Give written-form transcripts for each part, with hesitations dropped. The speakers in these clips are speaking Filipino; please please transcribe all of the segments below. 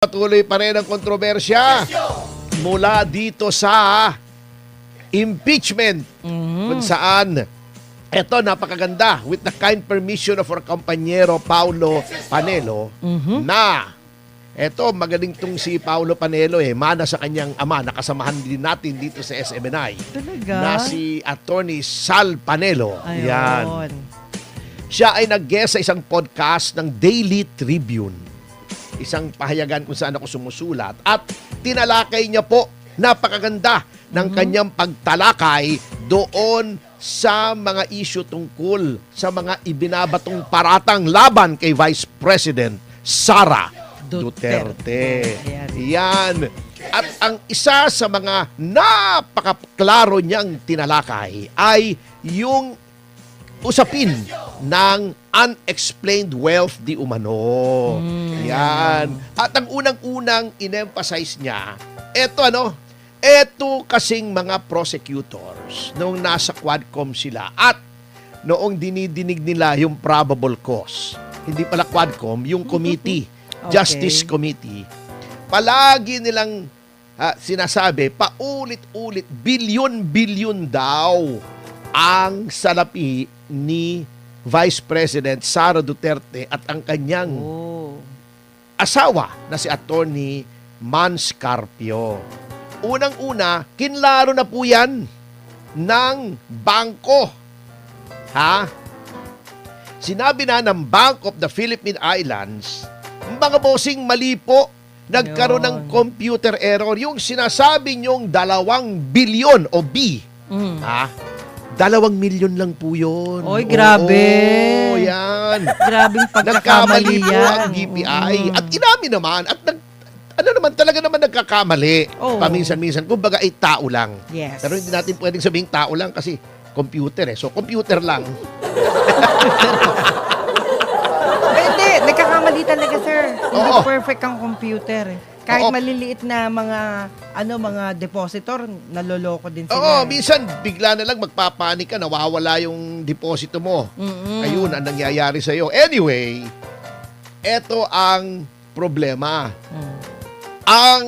Patuloy pa rin ang kontrobersya mula dito sa impeachment kung saan eto napakaganda with the kind permission of our compañero Paulo Panelo na eto magaling tong si Paulo Panelo mana sa kanyang ama, nakasamahan din natin dito sa SMNI. Talaga? Na si Attorney Sal Panelo. Ayun. Yan. Siya ay nag-guest sa isang podcast ng Daily Tribune. Isang pahayagan kung saan ako sumusulat at tinalakay niya po napakaganda ng kanyang pagtalakay doon sa mga issue tungkol sa mga ibinabatong paratang laban kay Vice President Sara Duterte. Yan. At ang isa sa mga napakaklaro niyang tinalakay ay yung usapin ng unexplained wealth di umano. Yan. At ang unang-unang in-emphasize niya, eto kasing mga prosecutors noong nasa Quadcom sila at noong dinidinig nila yung probable cause. Hindi pala Quadcom, yung committee, Justice Committee. Palagi nilang sinasabi, paulit-ulit, bilyon-bilyon daw ang salapi ni Vice President Sara Duterte at ang kanyang asawa na si Attorney Mans Carpio. Unang-una, kinlaro na po yan ng bangko. Sinabi na ng Bank of the Philippine Islands, mga bossing, mali po. Nagkaroon ng computer error. Yung sinasabi nyong 2 bilyon o B. 2 milyon lang po yun. Oy, grabe. Oo, yan. Grabing Nagkamali pagkakamali po yan. ang DPI. At inamin naman. At talaga naman nagkakamali. Oo. Paminsan-minsan. Kumbaga ay tao lang. Yes. Pero hindi natin pwedeng sabihing tao lang kasi computer So, computer lang. Hindi, nagkakamali talaga, sir. Hindi Oo. perfect ang computer. Kahit Oo. maliliit na mga depositor, naloloko din sila. Oo, minsan bigla na lang magpapanik ka, nawawala yung deposito mo. Ayun ang nangyayari sa iyo. Anyway, eto ang problema. Ang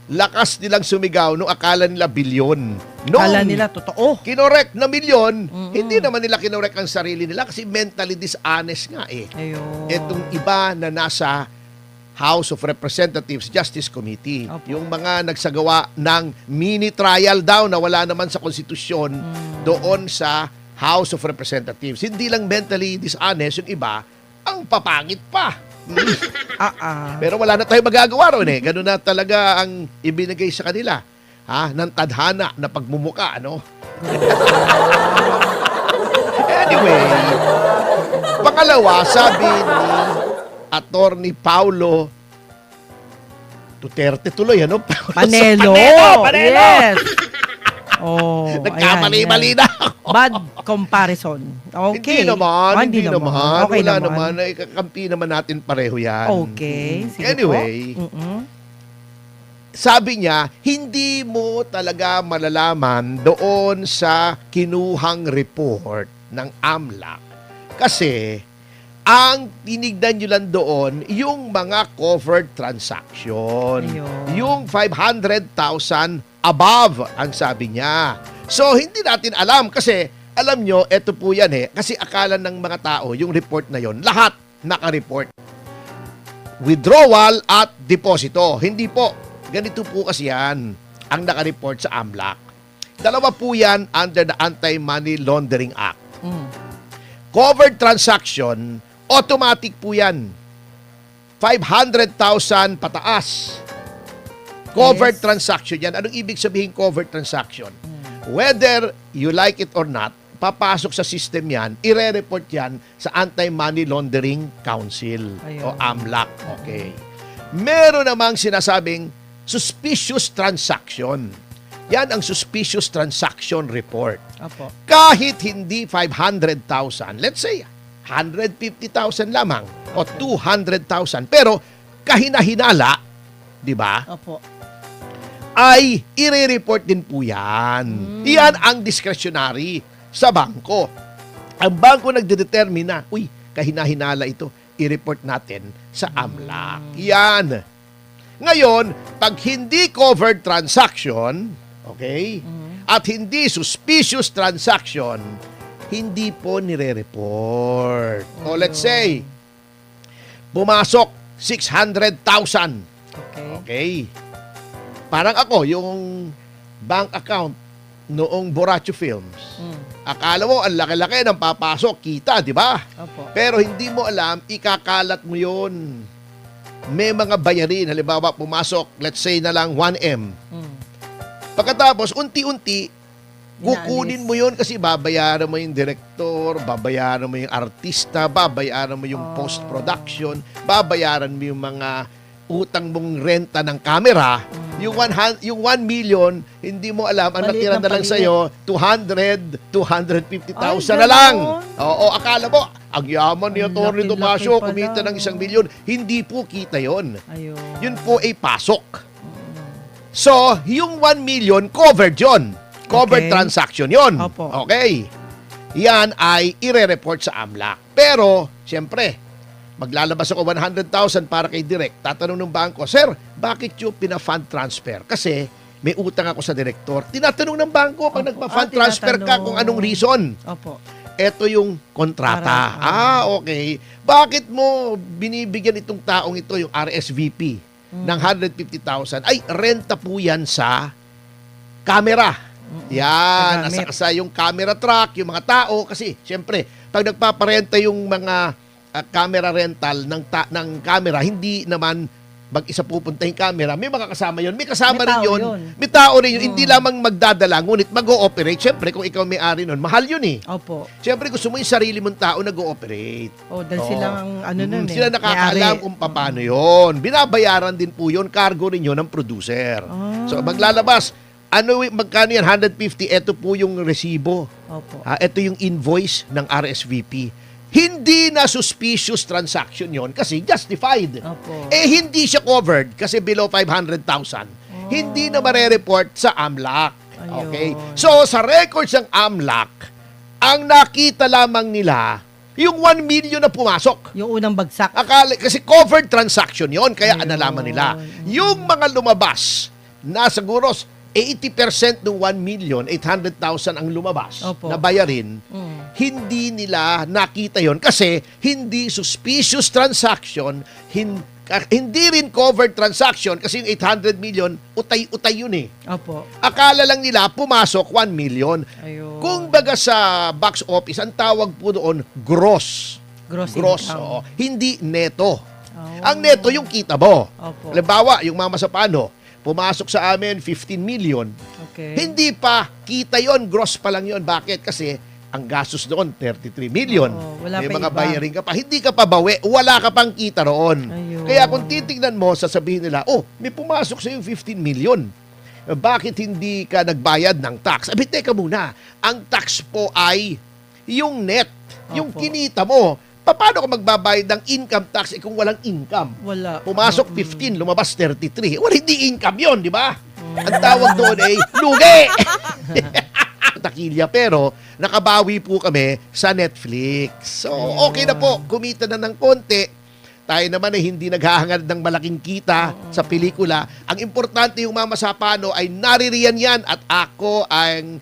lakas nilang sumigaw nung akala nila bilyon. Kala nila totoo. Kinorek na milyon, hindi naman nila kinorek ang sarili nila kasi mentally dishonest nga Ayun. Etong iba na nasa House of Representatives Justice Committee. Opo. Yung mga nagsagawa ng mini trial daw na wala naman sa konstitusyon doon sa House of Representatives. Hindi lang mentally dishonest, yung iba, ang papangit pa. Pero wala na tayong magagawa ron Ganun na talaga ang ibinigay sa kanila. Ng tadhana na pagmumuka, Anyway, pangalawa, sabi ni Attorney Paulo Duterte tuloy, Panelo. Panelo! Yes. Nagkamali-mali na ako. Bad comparison. Okay. Hindi naman. Okay Wala naman. naman. Kakampi naman natin pareho yan. Okay. Sige Anyway, po. sabi niya, hindi mo talaga malalaman doon sa kinuhang report ng AMLAC. Kasi, ang tinignan nyo lang doon, yung mga covered transaction. Ayun. Yung 500,000 above, ang sabi niya. So, hindi natin alam kasi, alam nyo, eto po yan kasi akala ng mga tao, yung report na yon lahat naka-report. Withdrawal at deposito. Hindi po. Ganito po kasi yan ang naka-report sa AMLAC. Dalawa po yan under the Anti-Money Laundering Act. Covered transaction, automatic po yan. 500,000 pataas. Covered transaction yan. Anong ibig sabihin covered transaction? Whether you like it or not, papasok sa system yan, ire-report yan sa Anti-Money Laundering Council o AMLAC. Okay. Meron namang sinasabing suspicious transaction. Yan ang suspicious transaction report. Opo. Kahit hindi 500,000, let's say 150,000 lamang o 200,000, pero kahina-hinala, di ba? Opo. Ay i-report din po yan. Yan ang discretionary sa bangko. Ang bangko nagdedetermine na, kahina-hinala ito, i-report natin sa AMLAC. Yan. Ngayon, pag hindi covered transaction, okay, at hindi suspicious transaction, hindi po nire-report. O let's say, pumasok 600,000. Okay. Okay. Parang ako, yung bank account noong Borracho Films. Akala mo, ang laki-laki ng papasok, kita, di ba? Opo. Pero hindi mo alam, ikakalat mo yun. May mga bayarin. Halimbawa, pumasok, let's say na lang 1M. Pagkatapos, unti-unti, kukunin mo yun kasi babayaran mo yung director, babayaran mo yung artista, babayaran mo yung post-production, babayaran mo yung mga utang mong renta ng camera. Yung 1 million, hindi mo alam, ang Maliit natira ng na lang paligid. sa'yo, 250,000 Ay, na lang. ganon. Oo, akala mo, ang yaman ni Ang Atty. laki-laki Tomasio, pala. kumita ng 1 milyon. Hindi po kita yon. Ayun. Yun po ay pasok. So, yung 1 million, covered yon. Covered Okay. transaction yon. Opo. Okay. Yan ay ire-report sa AMLAC. Pero, siyempre, maglalabas ako 100,000 para kay Direk. Tatanong ng bangko, Sir, bakit yung pina-fund transfer? Kasi may utang ako sa direktor. Tinatanong ng bangko pag Opo. nagpa-fund transfer ka Tinatanong. kung anong reason. Opo. Ito yung kontrata. Okay. Bakit mo binibigyan itong taong ito, yung RSVP, ng 150,000? Ay, renta po yan sa camera. Yan, Kagamit. nasa yung camera truck, yung mga tao. Kasi, siyempre, pag nagpaparenta yung mga camera rental ng camera, hindi naman mag-isa pupunta yung camera. May mga kasama yun. May kasama May rin tao yun. yun. May tao rin yun. Hindi lamang magdadala, ngunit mag-ooperate. Siyempre, kung ikaw may-ari nun, mahal yun eh. Opo. Siyempre, gusto mo yung sarili mong tao nag-ooperate. Oh, dahil Oo. sila ang ano nun eh. Sila nakakaalam may-ari. kung paano yun. Binabayaran din po yun, cargo rin yun ng producer. So, maglalabas, magkano yan? 150. Ito po yung resibo. Opo. Ito yung invoice ng RSVP. Hindi na suspicious transaction yon kasi justified. Opo. Hindi siya covered kasi below 500,000. Hindi na marereport sa AMLAC. Okay? Ayun. So, sa records ng AMLAC, ang nakita lamang nila, yung 1 million na pumasok. Yung unang bagsak. Kasi covered transaction yon kaya Ayun. nalaman nila. Yung mga lumabas, na siguro 80% ng 1,800,000 ang lumabas Opo. na bayarin, Mm. hindi nila nakita yon kasi hindi suspicious transaction, hindi rin covered transaction kasi yung 800 million, utay-utay yun eh. Opo. Akala lang nila pumasok 1 million. Ayun. Kung baga sa box office, ang tawag po doon, gross. Gross income. Oo. Hindi neto. Oh. Ang neto yung kita mo. Opo. Halimbawa, yung Mama Sapano, pumasok sa amin 15 million. Okay. Hindi pa kita yon, gross pa lang yon. Bakit? Kasi ang gastos doon 33 million. Oo, wala May pa mga iba. bayarin ka pa. Hindi ka pa bawi, wala ka pang kita roon. Ayun. Kaya kung titignan mo, sasabihin nila, may pumasok sa yung 15 million. Bakit hindi ka nagbayad ng tax? Teka muna. Ang tax po ay yung net, yung Opo. kinita mo. Paano ka magbabayad ng income tax kung walang income? Wala. Pumasok 15, lumabas 33. Well, hindi income yon, di ba? Ang tawag doon ay lugi. Takilya, pero nakabawi po kami sa Netflix. So, okay na po. Kumita na ng konti. Tayo naman ay hindi naghahangad ng malaking kita sa pelikula. Ang importante yung Mama Sapano ay naririyan yan at ako ang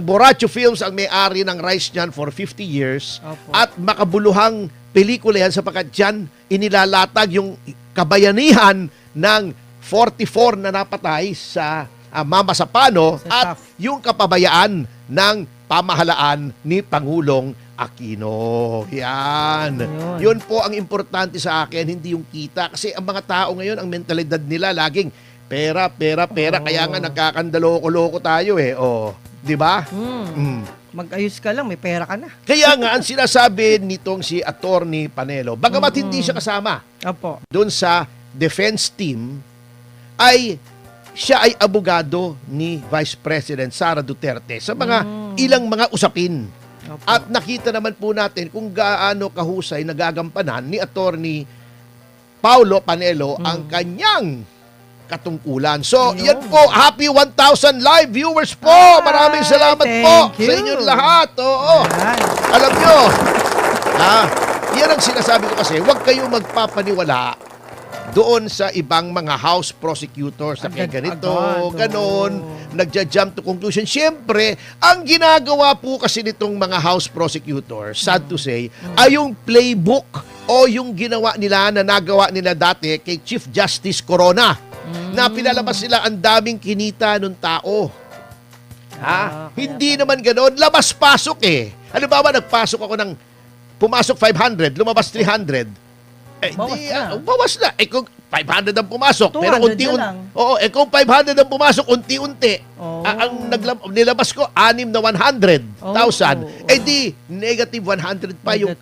Borracho Films ang may-ari ng rights niyan for 50 years. Opo. At makabuluhang pelikula yan sapagkat dyan inilalatag yung kabayanihan ng 44 na napatay sa Mama Sapano Sa at staff. yung kapabayaan ng pamahalaan ni Pangulong Aquino. Yan. Ayun. Yun po ang importante sa akin, hindi yung kita. Kasi ang mga tao ngayon, ang mentalidad nila laging pera, pera, pera. Oo. Kaya nga nagkakandaloko-loko tayo eh. Di ba? Mm. Mag-ayos ka lang, may pera ka na. Kaya nga, ang sinasabi nitong si Atty. Panelo, bagamat hindi siya kasama Opo. doon sa defense team, ay siya ay abogado ni Vice President Sara Duterte sa mga ilang mga usapin. Opo. At nakita naman po natin kung gaano kahusay nagagampanan ni Atty. Paulo Panelo ang kanyang katungkulan. So, Ayun. yan po. Happy 1,000 live viewers po. Maraming Ay, salamat thank po you. sa inyong lahat. Oo. Ayan. Alam nyo, yan ang sinasabi ko kasi, huwag kayong magpapaniwala doon sa ibang mga house prosecutors na kaya ganito, ganon, nagja-jump to conclusion. Siyempre, ang ginagawa po kasi nitong mga house prosecutors, sad to say, ay yung playbook o yung ginawa nila na nagawa nila dati kay Chief Justice Corona na pinalabas nila ang daming kinita ng tao. Hindi naman ganon. Labas-pasok eh. Halimbawa, nagpasok ako ng pumasok 500, lumabas 300. Bawas na. Kung 500 ang pumasok, pero 200 na lang. kung 500 ang pumasok, unti-unti. Ang nilabas ko, 6 na 100,000. Di, negative 100 pa yung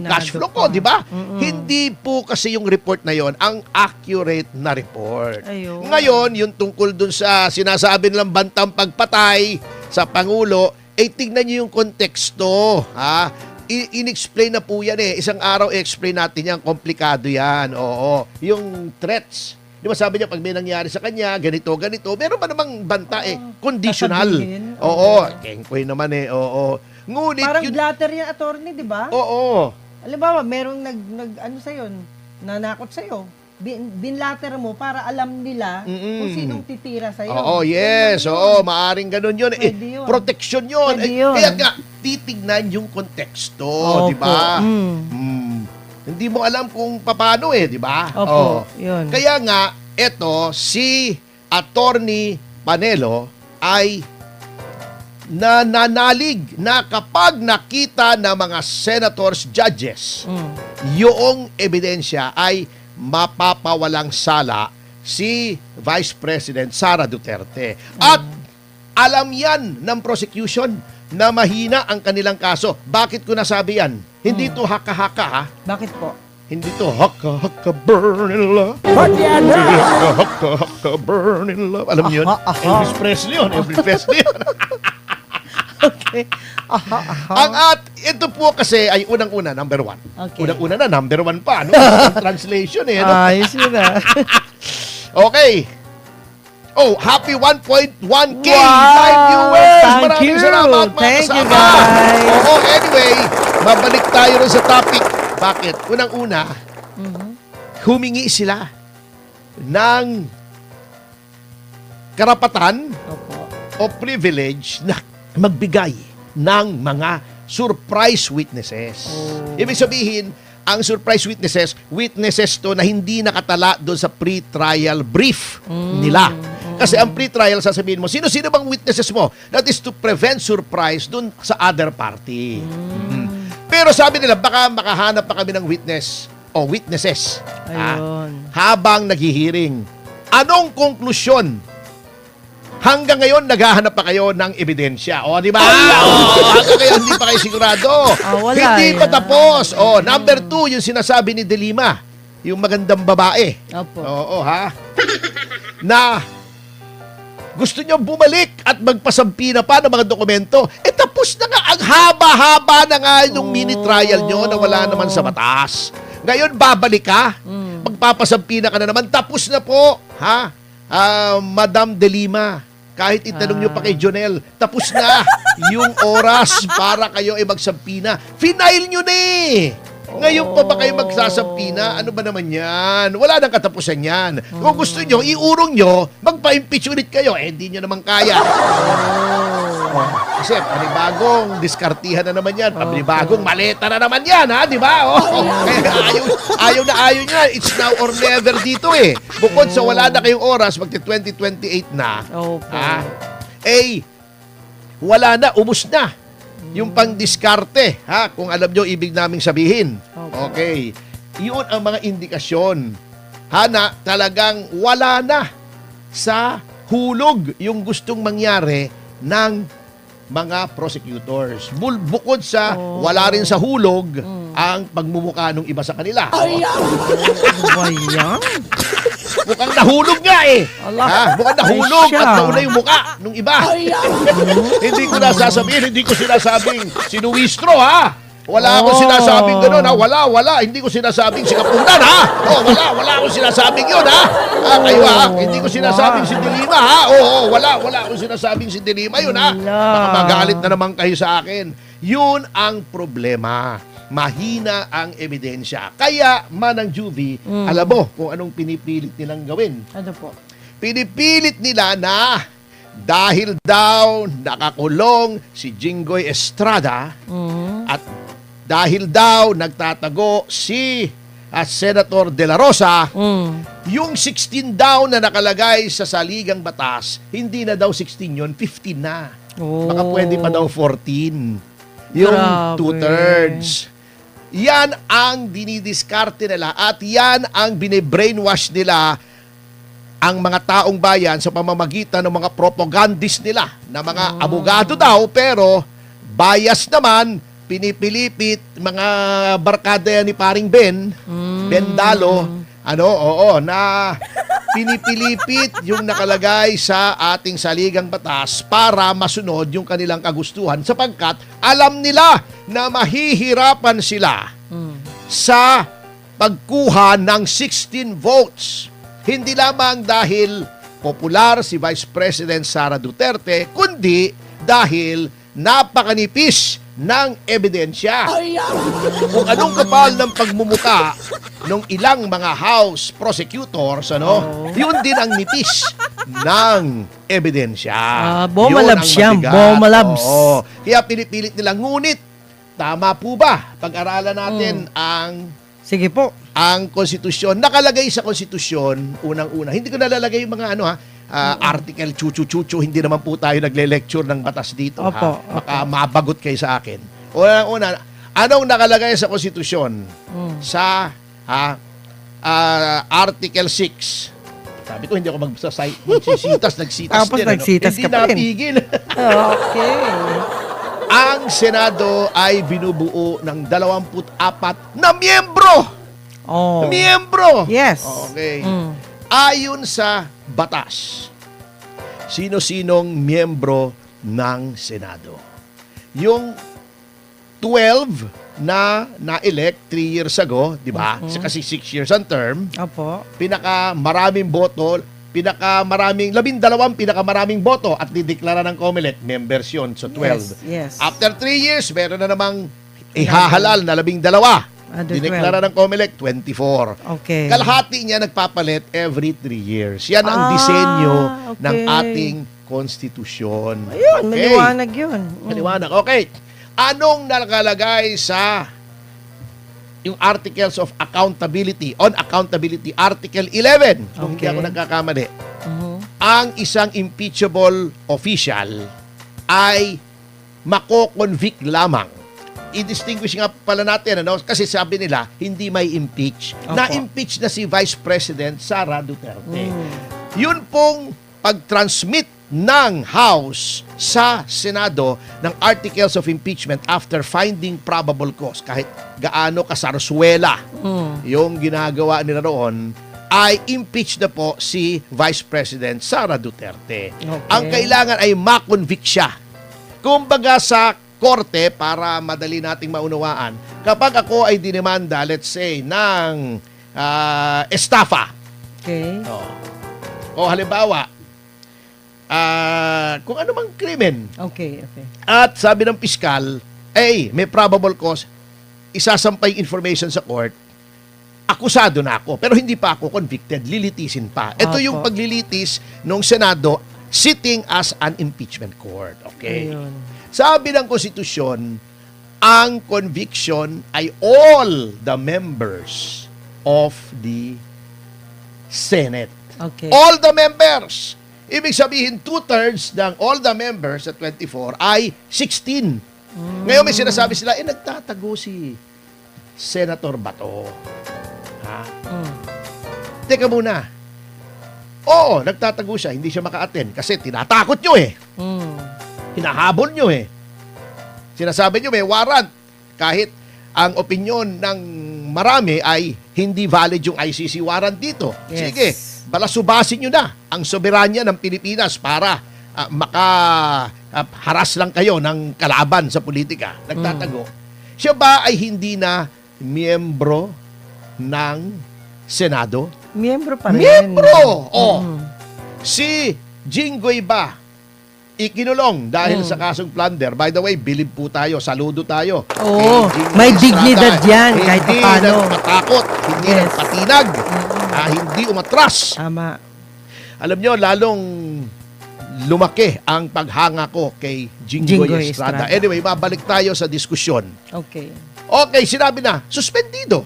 cash flow ko, di ba? Hindi po kasi yung report na yon ang accurate na report. Ayun. Ngayon, yung tungkol dun sa sinasabi nilang bantang pagpatay sa Pangulo, tignan niyo yung konteksto, in-explain na po yan eh. Isang araw i-explain natin yan. Komplikado yan. Oo. Yung threats. Di ba sabi niya, pag may nangyari sa kanya, ganito. Meron ba namang banta conditional. Sasabihin. Oo. Kengkoy naman eh. Oo. Ngunit Parang blatter yan, attorney, di ba? Oo. Halimbawa, merong nanakot sa'yo. Binlater mo para alam nila kung sinong titira sa'yo. Oo, yes. Oo, maaring ganun yun. Pwede yun. Protection yun. Pwede yun. Kaya nga, titignan yung konteksto, di ba? Hindi mo alam kung paano di ba? Opo, yun. Kaya nga, eto, si Attorney Panelo ay nananalig na kapag nakita ng mga senators, judges, yung ebidensya ay mapapawalang sala si Vice President Sara Duterte. At alam yan ng prosecution na mahina ang kanilang kaso. Bakit ko nasabi yan? Hindi to haka-haka Bakit po? Hindi to haka-haka burn in love. Haka-haka burn in love. Alam niyo yun? Elvis Presley yun. Okay. Ito po kasi ay unang-una, number 1. Okay. Unang-una na, number 1 pa. No? Ang translation no? Ayos yun Okay. Happy 1.1K Wow! live viewers! Thank Maraming you! salamat mga Thank you, kasama. guys! Anyway, mabalik tayo rin sa topic. Bakit? Unang-una, humingi sila ng karapatan o privilege na magbigay ng mga surprise witnesses. Ibig sabihin, ang surprise witnesses to na hindi nakatala doon sa pre-trial brief nila. Kasi ang pre-trial, sasabihin mo, sino-sino bang witnesses mo? That is to prevent surprise doon sa other party. Pero sabi nila, baka makahanap pa kami ng witness o witnesses habang naghihiring. Anong konklusyon? Hanggang ngayon, naghahanap pa kayo ng ebidensya. Di ba? Hanggang ngayon, hindi pa kayo sigurado. Hindi pa tapos. Number 2, yung sinasabi ni De Lima, yung magandang babae. Opo. Na gusto nyo bumalik at magpasampi na pa ng mga dokumento. Tapos na nga, ang haba-haba na nga yung mini trial nyo na wala naman sa batas. Ngayon, babalik ka. Magpapasampi na ka na naman. Tapos na po. Madam De Lima. Kahit itanong nyo pa kay Jonel, tapos na yung oras para kayo ay magsampi na. Final nyo na eh. Ngayon pa ba kayo magsasampi na? Ano ba naman yan? Wala nang katapusan yan. Kung gusto nyo, iurong nyo, magpa-impeach ulit kayo. Hindi nyo naman kaya. Kasi panibagong diskartihan na naman yan. Panibagong maleta na naman yan, di ba? Ayaw na ayaw niya. It's now or never dito eh. Bukod sa wala na kayong oras, magti-2028 na. Wala na, ubus na. Yung pang-diskarte, kung alam nyo ibig naming sabihin. Okay. Yun ang mga indikasyon. Na talagang wala na sa hulog yung gustong mangyari ng mga prosecutors. Bukod sa wala rin sa hulog ang pagmumukha ng iba sa kanila. Mukhang nahulog nga eh. Mukhang nahulog at nauna yung mukha ng iba. Hindi ko nasasabihin, hindi ko sinasabing sinuwistro Wala akong sinasabing gano'n Wala. Hindi ko sinasabing sikapunan Wala akong sinasabing yun Kayo hindi ko sinasabing si De Lima Wala akong sinasabing si De Lima yun Baka magalit na naman kayo sa akin. Yun ang problema. mahina ang ebidensya. Kaya, Manang Juvie, alam mo kung anong pinipilit nilang gawin. Ano po? Pinipilit nila na dahil daw nakakulong si Jinggoy Estrada at dahil daw nagtatago si Senator De La Rosa, yung 16 daw na nakalagay sa saligang batas, hindi na daw 16 yun, 15 na. Baka pwede pa daw 14. Yung Grabe. 2/3. Yan ang dinidiskarte nila at yan ang bine-brainwash nila ang mga taong bayan sa pamamagitan ng mga propagandist nila na mga abogado daw pero bias naman, pinipilipit mga barkada yan ni paring Ben Dalo, na pinipilipit yung nakalagay sa ating saligang batas para masunod yung kanilang kagustuhan sapagkat alam nila na mahihirapan sila sa pagkuha ng 16 votes. Hindi lamang dahil popular si Vice President Sara Duterte, kundi dahil napakanipis ng ebidensya. Kung anong kapal ng pagmumuka ng ilang mga House prosecutors, yun din ang nipis ng ebidensya. Bomalabs Yun ang yan, mabigat. bomalabs. Oo. Kaya pinipilit nilang, ngunit, tama po ba? Pag-aralan natin Sige po. ang konstitusyon. Nakalagay sa konstitusyon, unang-una. Hindi ko nalalagay yung mga article, chuchu-chuchu. Hindi naman po tayo nagle-lecture ng batas dito. Opo, Baka mabagot kayo sa akin. Unang-una, anong nakalagay sa konstitusyon? Sa Article 6. Sabi ko, hindi ako magsisitas. Nagsitas Tapos din. nagsitas Hindi ka pa rin. napigil. Okay. Ang Senado ay binubuo ng 24 na miyembro. Miyembro! Yes. Okay. Ayon sa batas, sino-sinong miyembro ng Senado? Yung 12 na na-elect 3 years ago, di ba? Kasi 6 years ang term. Opo. Pinakamaraming boto, pinakamaraming boto at dideklara ng COMELEC, members yun. So 12. Yes. After 3 years, meron na namang ihahalal na 12. Dineklara ng COMELEC, 24. Okay. Kalahati niya nagpapalit every 3 years. Yan ang disenyo okay. ng ating konstitusyon. Ayun, maliwanag yun. Maliwanag. Okay. Anong nakalagay sa yung Articles of Accountability, on Accountability, Article 11, kung hindi Okay. ako nagkakamali. Ang isang impeachable official ay mako-convict lamang. I-distinguish nga pala natin, kasi sabi nila, hindi may impeach. Opo. Na-impeach na si Vice President Sara Duterte. Yun pong pag-transmit ng House sa Senado ng Articles of Impeachment after finding probable cause, kahit gaano kasarsuela yung ginagawa nila roon, ay impeach na po si Vice President Sara Duterte. Okay. Ang kailangan ay ma-convict siya. Kumbaga sa korte, para madali nating maunawaan, kapag ako ay dinemanda, let's say, ng estafa, Okay. o halimbawa, kung ano mang krimen, Okay. at sabi ng piskal, may probable cause, isasampay information sa court, akusado na ako, pero hindi pa ako convicted, lilitisin pa. Ito Opo. yung paglilitis ng Senado sitting as an impeachment court. Okay? Ayun. Sabi ng konstitusyon, ang conviction ay all the members of the Senate. Okay. All the members. Ibig sabihin, 2/3 ng all the members sa 24 ay 16. Ngayon may sinasabi sila, nagtatago si Senator Bato. Ha? Teka muna. Oo, nagtatago siya. Hindi siya maka-attend kasi tinatakot nyo hinahabol nyo Sinasabi nyo may warrant. Kahit ang opinyon ng marami ay hindi valid yung ICC warrant dito. Yes. Sige, balasubasin nyo na ang soberanya ng Pilipinas para makaharas lang kayo ng kalaban sa politika. Nagtatago. Siya ba ay hindi na miyembro ng Senado? Miyembro pa rin. Miyembro! Si Jinggoy ba ikinulong dahil sa kasong plunder. By the way, bilib po tayo, saludo tayo. Oo, Kay Jinggoy may Estrada. dignidad yan, kahit Hindi paano. nagpatakot, hindi Yes. nagpatinag, hindi umatras. Tama. Alam nyo, lalong lumaki ang paghanga ko kay Jinggoy Jinggoy Estrada. Estrada. Anyway, babalik tayo sa diskusyon. Okay. Okay, sinabi na, suspendido.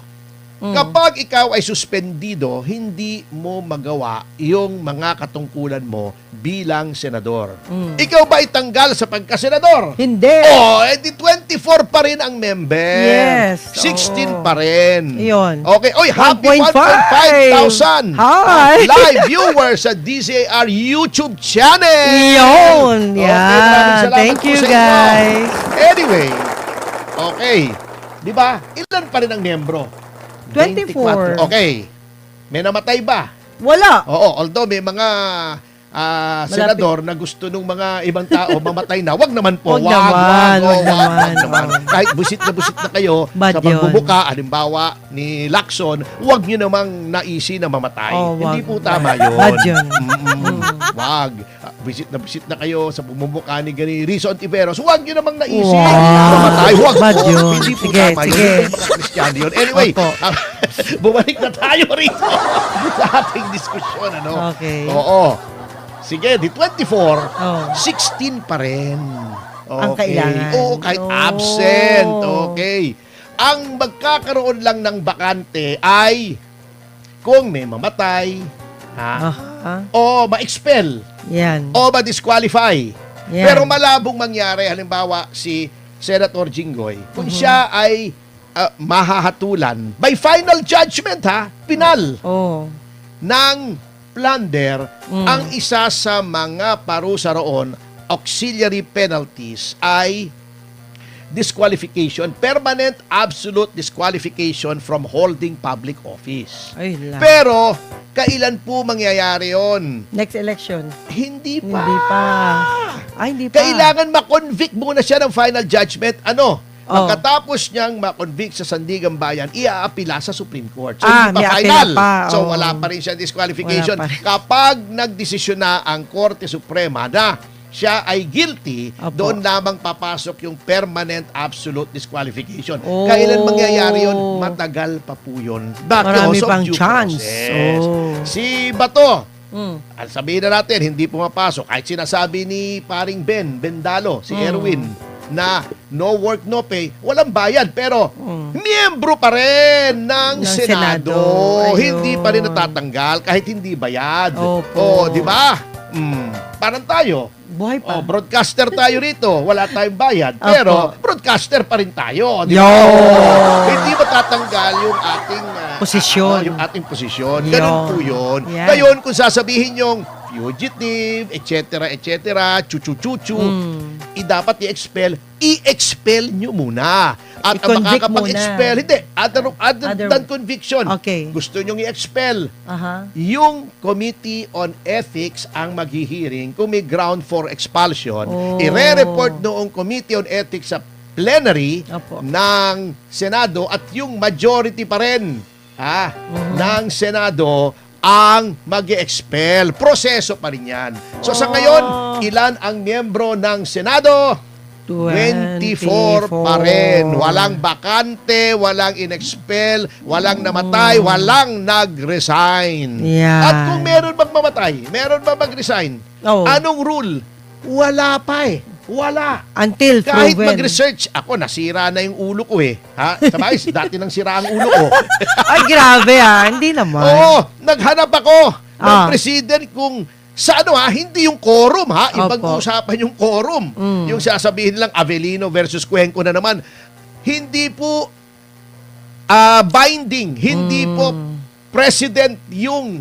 Mm. Kapag ikaw ay suspendido, hindi mo magawa yung mga katungkulan mo bilang senador. Mm. Ikaw ba itanggal sa pagkasenador? Hindi. Oh, edi 24 pa rin ang member. Yes, 16 oo. pa rin. Iyon. Okay. Oy, happy 1.5 1.5 thousand. Hi! Live viewers sa DZAR YouTube channel. Iyon. Okay, Yan. maraming salamat Thank po you, sa inyo. guys. Anyway, okay. Di ba? Ilan pa rin ang miyembro? 24. Okay. May namatay ba? Wala. Oo, although may mga senador na gusto nung mga ibang tao mamatay na. Wag naman po. Wag naman. Kahit busit na kayo Bad sa pagbubuka, halimbawa ni Lacson, wag nyo namang naisi na mamatay. Oh, wag. Hindi po tama yun. Bad yun. Wag. Busit na kayo sa bumubuka ni Rizzo Ontiveros. Wag nyo namang naisi Wow. na mamatay. Wag Bad po. yun. Hindi po Sige, tama yun. sige. Hindi mga Kristiyano yun. Anyway, Opo. bumalik na tayo rito sa ating diskusyon. Ano? Okay. Oo. Sige, di 24, Oh. 16 pa rin. Ang kailangan. Oo, kahit Oh. absent. Okay. Ang magkakaroon lang ng bakante ay kung may mamatay, o ma-expel, Yan. o ma-disqualify. Yan. Pero malabong mangyari, halimbawa si Senator Jinggoy, kung siya ay mahahatulan by final judgment, pinal Oh. ng plunder, ang isa sa mga parusa roon, auxiliary penalties, ay disqualification, permanent absolute disqualification from holding public office. Ay, lang. Pero, kailan po mangyayari yon? Next election. Hindi pa. Hindi pa. Ay, hindi pa. Kailangan ma-convict muna siya ng final judgment. Ano? Oh. Pagkatapos niyang ma-convict sa Sandigan Bayan, iaapila sa Supreme Court. So, Ah, hindi may pa apela final. pa. So, Oh. wala pa rin siya disqualification. Wala pa rin. Kapag nagdesisyon na ang Korte Suprema na siya ay guilty, Opo. doon lamang papasok yung permanent absolute disqualification. Oh. Kailan mangyayari yun? Matagal pa po yun. Marami Because of pang due chance. process. Oh. Si Bato, Mm. sabihin na natin, hindi pumapasok. Kahit sinasabi ni paring Bendalo, si Erwin, na no work, no pay, walang bayad. Pero, miyembro pa rin ng Senado. Senado. Ayun. Hindi pa rin natatanggal kahit hindi bayad. Opo. Di ba? Parang tayo. Buhay pa. Broadcaster tayo rito. Wala tayong bayad. Opo. Pero, broadcaster pa rin tayo. Di Yo! ba? Hindi matatanggal yung ating Posisyon. yung ating posisyon. Yo. Ganun po yun. Yan. Ngayon, kung sasabihin yung fugitive, etc., chuchu-chuchu, dapat i-expel nyo muna. At ang I-convict makakapag-expel, muna. hindi, other than conviction. Okay. Gusto nyong i-expel. Aha. Yung Committee on Ethics ang maghihiring kung may ground for expulsion. Oh. Ire-report noong Committee on Ethics sa plenary Opo. ng Senado at yung majority pa rin ng Senado ang mag-expel. Proseso pa rin yan. So sa ngayon, ilan ang miyembro ng Senado? 24 pa rin. Walang bakante, walang in-expel, walang namatay, walang nag-resign. Yan. At kung meron bang mamatay, meron ba mag-resign? Oo. Anong rule? Wala pa eh. Wala. Until Kahit proven. mag-research, ako nasira na yung ulo ko eh. Sabay, dati nang sira ang ulo ko. Ay, grabe Hindi naman. Oo, naghanap ako ng Ah. president kung sa hindi yung quorum ibang Opo. usapan yung quorum. Yung sasabihin lang Avellino versus Cuenco na naman. Hindi po binding, hindi po president yung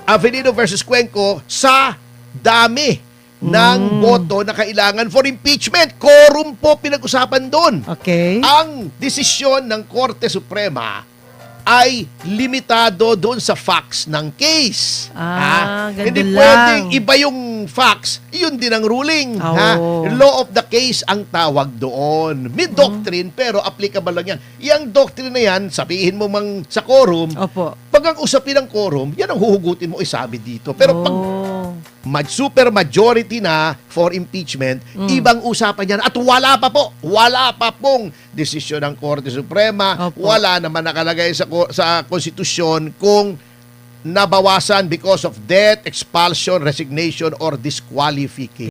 Avellino versus Cuenco sa dami ng boto na kailangan for impeachment. Quorum po pinag-usapan doon. Okay. Ang desisyon ng Korte Suprema ay limitado doon sa facts ng case. Ganun Hindi lang. pwedeng iba yung facts, yun din ang ruling. Oh. Law of the case ang tawag doon. May doctrine, pero applicable lang yan. Yang doctrine na yan, sabihin mo mang sa quorum, Opo. pag ang usapin ng quorum, yan ang huhugutin mo isabi dito. Pero pag super majority na for impeachment, ibang usapan yan. At wala pa pong desisyon ng Korte Suprema, Opo. wala naman nakalagay sa konstitusyon kung nabawasan because of death, expulsion, resignation, or disqualification.